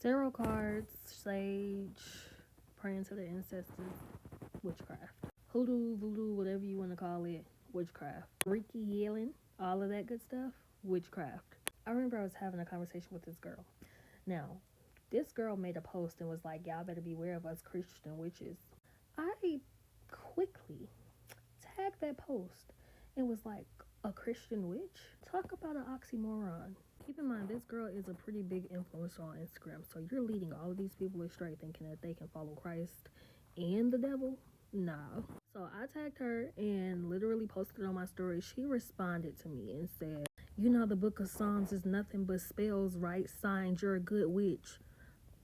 Tarot cards, sage, praying to the ancestors, witchcraft. Hoodoo, voodoo, whatever you want to call it, witchcraft. Reiki healing, all of that good stuff, witchcraft. I remember I was having a conversation with this girl. Now, this girl made a post and was like, y'all better beware of us Christian witches. I quickly tagged that post and was like, a Christian witch? Talk about an oxymoron. Keep in mind, this girl is a pretty big influencer on Instagram, so you're leading all of these people astray thinking that they can follow Christ and the devil? Nah. So I tagged her and literally posted it on my story. She responded to me and said, you know the book of Psalms is nothing but spells, right? Signs, you're a good witch.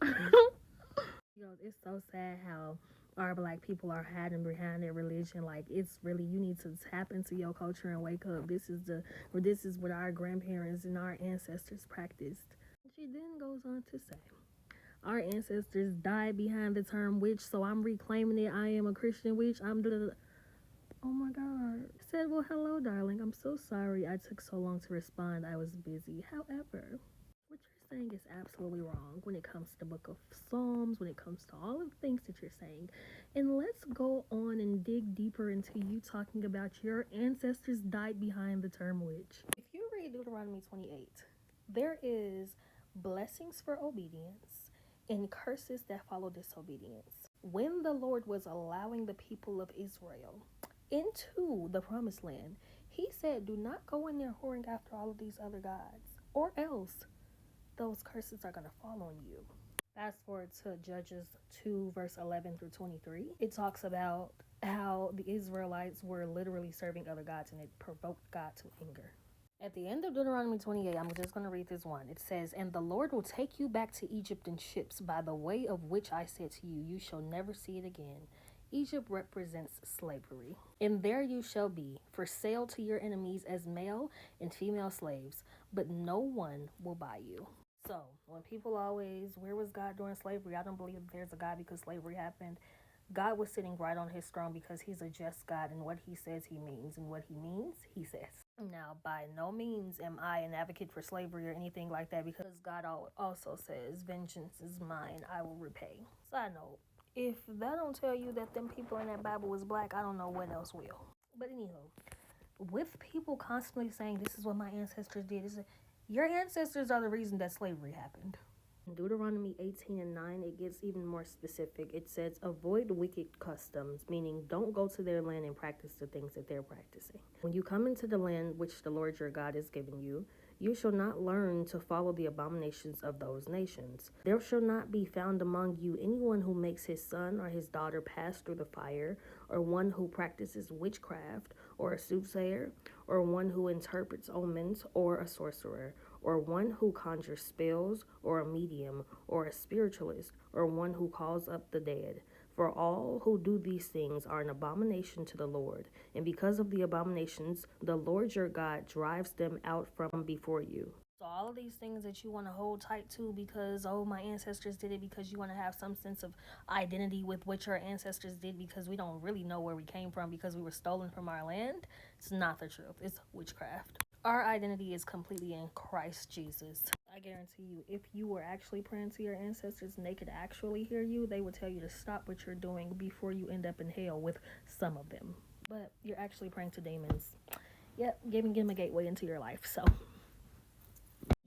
It's so sad how our black people are hiding behind their religion. Like, it's really, you need to tap into your culture and wake up. This is what our grandparents and our ancestors practiced. She then goes on to say, our ancestors died behind the term witch, so I'm reclaiming it. I am a Christian witch. Oh my God. I said, well, hello, darling. I'm so sorry I took so long to respond. I was busy. However, what you're saying is absolutely wrong when it comes to the book of Psalms, when it comes to all of the things that you're saying. And let's go on and dig deeper into you talking about your ancestors died behind the term witch. If you read Deuteronomy 28, there is blessings for obedience and curses that follow disobedience. When the Lord was allowing the people of Israel into the promised land, he said, do not go in there whoring after all of these other gods, or else those curses are going to fall on you. Fast forward to Judges 2 verse 11 through 23. It talks about how the Israelites were literally serving other gods and it provoked God to anger. At the end of Deuteronomy 28, I'm just going to read this one. It says, and the Lord will take you back to Egypt in ships by the way of which I said to you, you shall never see it again. Egypt represents slavery. And there you shall be, for sale to your enemies as male and female slaves, but no one will buy you. So, when people always, where was God during slavery? I don't believe there's a God because slavery happened. God was sitting right on his throne because he's a just God, and what he says he means, and what he means, he says. Now, by no means am I an advocate for slavery or anything like that, because God also says, vengeance is mine, I will repay. Side note, if that don't tell you that them people in that Bible was black, I don't know what else will. But anyhow, with people constantly saying, this is what my ancestors did, your ancestors are the reason that slavery happened. In Deuteronomy 18 and 9, it gets even more specific. It says, avoid wicked customs, meaning don't go to their land and practice the things that they're practicing. When you come into the land which the Lord your God is giving you, you shall not learn to follow the abominations of those nations. There shall not be found among you anyone who makes his son or his daughter pass through the fire, or one who practices witchcraft, or a soothsayer, or one who interprets omens, or a sorcerer, or one who conjures spells, or a medium, or a spiritualist, or one who calls up the dead. For all who do these things are an abomination to the Lord, and because of the abominations, the Lord your God drives them out from before you. So all of these things that you want to hold tight to because, oh, my ancestors did it, because you want to have some sense of identity with what your ancestors did because we don't really know where we came from because we were stolen from our land, it's not the truth. It's witchcraft. Our identity is completely in Christ Jesus. I guarantee you, if you were actually praying to your ancestors and they could actually hear you, they would tell you to stop what you're doing before you end up in hell with some of them. But you're actually praying to demons. Yep, giving them a gateway into your life. So,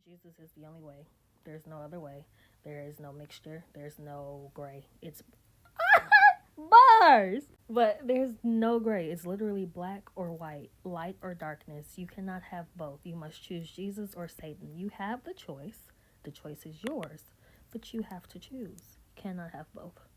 Jesus is the only way. There's no other way. There is no mixture. There's no gray. It's bars! But there's no gray. It's literally black or white, light or darkness. You cannot have both. You must choose Jesus or Satan. You have the choice. The choice is yours. But you have to choose. You cannot have both.